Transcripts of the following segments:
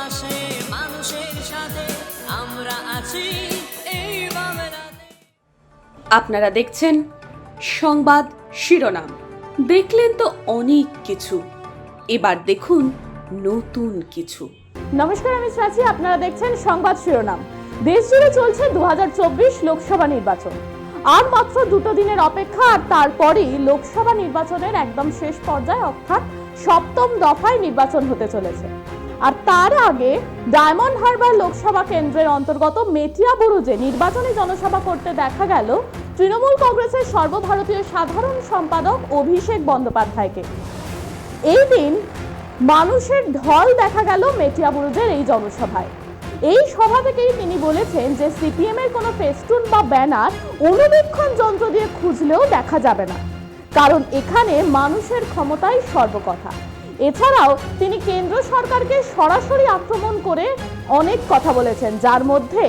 পাশে মানুষের সাথে আমরা আছি এই বাংলাতে। আপনারা দেখছেন সংবাদ শিরোনাম। দেখলেন তো অনেক কিছু, এবার দেখুন নতুন কিছু। নমস্কার, আমি চাচি, আপনারা দেখছেন সংবাদ শিরোনাম। দেশ জুড়ে চলছে 2024 লোকসভা নির্বাচন। আর মাত্র 2 দিনের অপেক্ষা, আর তারপরেই লোকসভা নির্বাচনের একদম শেষ পর্যায়ে অর্থাৎ 7ম দফায় নির্বাচন হতে চলেছে। আর তার আগে ডায়মন্ড হারবার লোকসভা কেন্দ্রের অন্তর্গত মেটিয়াবুরুজে নির্বাচনী জনসভা করতে দেখা গেল তৃণমূল কংগ্রেসের সর্বভারতীয় সাধারণ সম্পাদক অভিষেক বন্দ্যোপাধ্যায়কে। এই দিন মানুষের ঢল দেখা গেল মেটিয়াবুরুজের এই জনসভায়। এই সভা থেকেই তিনি বলেছেন যে সিপিএম এর কোনো ফেস্টুন বা ব্যানার অনুবীক্ষণ যন্ত্র দিয়ে খুঁজলেও দেখা যাবে না, কারণ এখানে মানুষের ক্ষমতাই সর্বকথা। এছাড়াও তিনি কেন্দ্র সরকারকে সরাসরি আক্রমণ করে অনেক কথা বলেছেন, যার মধ্যে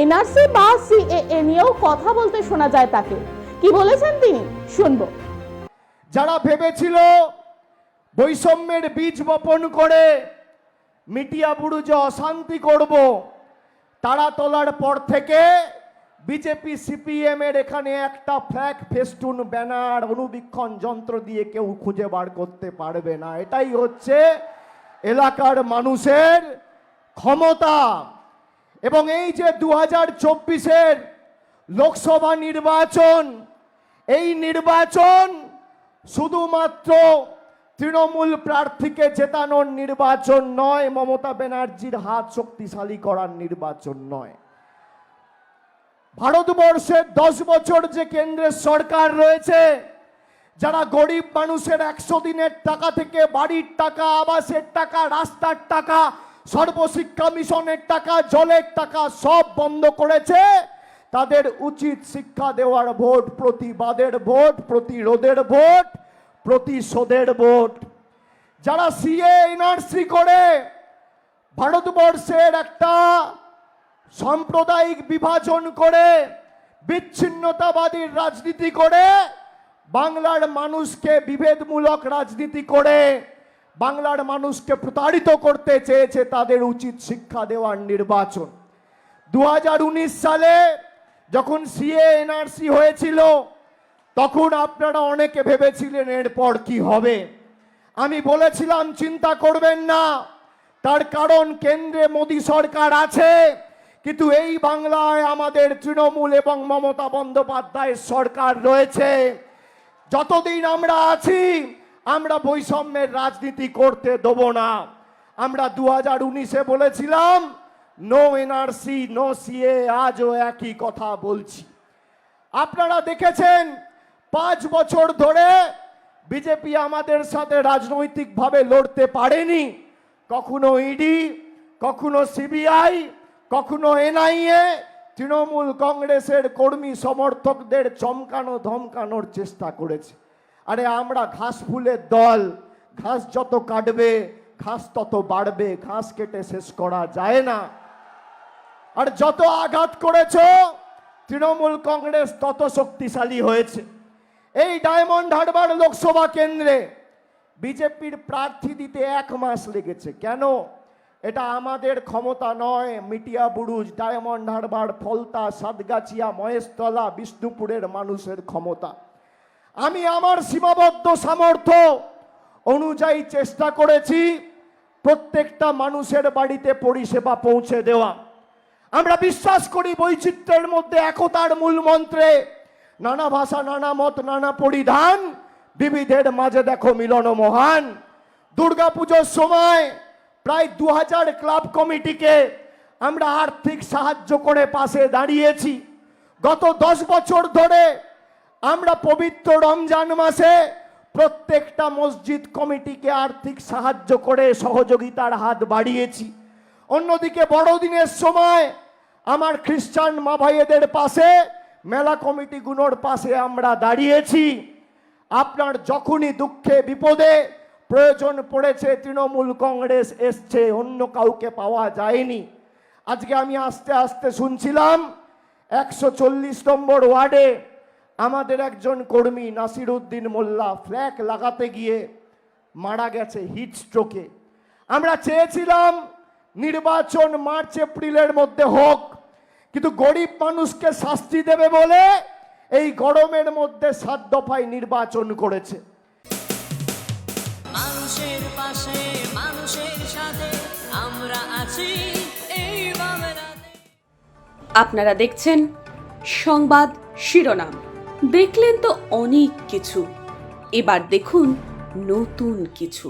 এনআরসি বা সিএএ নিয়েও কথা বলতে শোনা যায় তাকে। কি বলেছেন তিনি, শুনবো। যারা ভেবেছিল বৈষম্যের বীজ বপন করে মিটিয়াবুরুজে অশান্তি করব, তারা তোলার পর থেকে বিজেপি সিপিএম এর এখানে একটা ফ্ল্যাগ ফেস্টুন ব্যানার অনুবীক্ষণ যন্ত্র দিয়ে কেউ খুঁজে বার করতে পারবে না। এটাই হচ্ছে এলাকার মানুষের ক্ষমতা। এবং এই যে 2024-এর লোকসভা নির্বাচন, এই নির্বাচন শুধুমাত্র তৃণমূল প্রার্থীকে জেতানোর নির্বাচন নয়, মমতা ব্যানার্জির হাত শক্তিশালী করার নির্বাচন নয়। ভারতবর্ষের 10 বছর যে কেন্দ্রের সরকার রয়েছে, যারা গরিব মানুষের 100 দিনের টাকা থেকে বাড়ির টাকা, আবাসের টাকা, রাস্তার টাকা, সর্বশিক্ষা মিশনের টাকা, জলের টাকা সব বন্ধ করেছে, তাদের উচিত শিক্ষা দেওয়ার ভোট, প্রতিবাদের ভোট, প্রতিরোধের ভোট, প্রতিশোধের ভোট। যারা সিএ এনআরসি করে ভারতবর্ষের একটা সাম্প্রদায়িক বিভাজন করে বিচ্ছিন্নতাবাদীর রাজনীতি করে বাংলার মানুষকে বিভেদমূলক রাজনীতি করে বাংলার মানুষকে প্রতারিত করতে চেয়েছে, তাদের উচিত শিক্ষা দেওয়ার নির্বাচন। 2019 সালে যখন সিএ এনআরসি হয়েছিল, তখন আপনারা অনেকে ভেবেছিলেন এরপর কি হবে। আমি বলেছিলাম চিন্তা করবেন না, তার কারণ কেন্দ্রে মোদী সরকার আছে, কিন্তু এই বাংলায় আমাদের তৃণমূল এবং মমতা বন্দ্যোপাধ্যায়ের সরকার রয়েছে। যতদিন আমরা আছি, আমরা বৈষম্যের রাজনীতি করতে দেব না। আমরা 2019-এ বলেছিলাম নো এনআরসি, নো সিএ, আজও একই কথা বলছি। আপনারা দেখেছেন 5 বছর ধরে বিজেপি আমাদের সাথে রাজনৈতিকভাবে লড়তে পারেনি। কখনো ইডি, কখনো সিবিআই, কখনো এনআইএ তৃণমূল কংগ্রেসের কর্মী সমর্থকদের চমকানো ধমকানোর চেষ্টা করেছে। আরে আমরা ঘাস ফুলের দল, ঘাস যত কাটবে ঘাস তত বাড়বে, ঘাস কেটে শেষ করা যায় না। আর যত আঘাত করেছ তৃণমূল কংগ্রেস তত শক্তিশালী হয়েছে। এই ডায়মন্ড হারবার লোকসভা কেন্দ্রে বিজেপির প্রার্থী দিতে 1 মাস লেগেছে। কেন? এটা আমাদের ক্ষমতা নয়। মিটিয়াবুরুজ, ডায়মন্ড হারবার, ফলতা, সাতগাছিয়া, মহেশতলা, বিষ্ণুপুরের মানুষের ক্ষমতা। আমি আমার সীমাবদ্ধ সামর্থ্য অনুযায়ী চেষ্টা করেছি প্রত্যেকটা মানুষের বাড়িতে পরিষেবা পৌঁছে দেওয়া। আমরা বিশ্বাস করি বৈচিত্র্যের মধ্যে একতার মূল মন্ত্রে। নানা ভাষা, নানা মত, নানা পরিধান, বিবিধের মাঝে দেখো মিলন মহান। দুর্গাপুজোর সময় প্রায় 2000 ক্লাব কমিটিকে আমরা আর্থিক সাহায্য করে পাশে দাঁড়িয়েছি। গত 10 বছর ধরে আমরা পবিত্র রমজান মাসে প্রত্যেকটা মসজিদ কমিটিকে আর্থিক সাহায্য করে সহযোগিতার হাত বাড়িয়েছি। অন্যদিকে বড়দিনের সময় আমার খ্রিস্টান মা ভাইদের পাশে, মেলা কমিটিগুলোর পাশে আমরা দাঁড়িয়েছি। আপনার যখনই দুঃখে বিপদে প্রয়োজন পড়েছে তৃণমূল কংগ্রেস এসছে, অন্য কাউকে পাওয়া যায়নি। আজকে আমি আস্তে আস্তে শুনছিলাম 140 নম্বর ওয়ার্ডে আমাদের একজন কর্মী নাসিরউদ্দিন মোল্লা ফ্ল্যাগ লাগাতে গিয়ে মারা গেছে হিট স্ট্রোকে। আমরা চেয়েছিলাম নির্বাচন মার্চ এপ্রিলের মধ্যে হোক, কিন্তু গরিব মানুষকে শাস্তি দেবে বলে এই গরমের মধ্যে 7 দফায় নির্বাচন করেছে। মানুষের পাশে মানুষের সাথে আমরা আছি এই বাংলাতে। আপনারা দেখছেন সংবাদ শিরোনাম। দেখলেন তো অনেক কিছু, এবার দেখুন নতুন কিছু।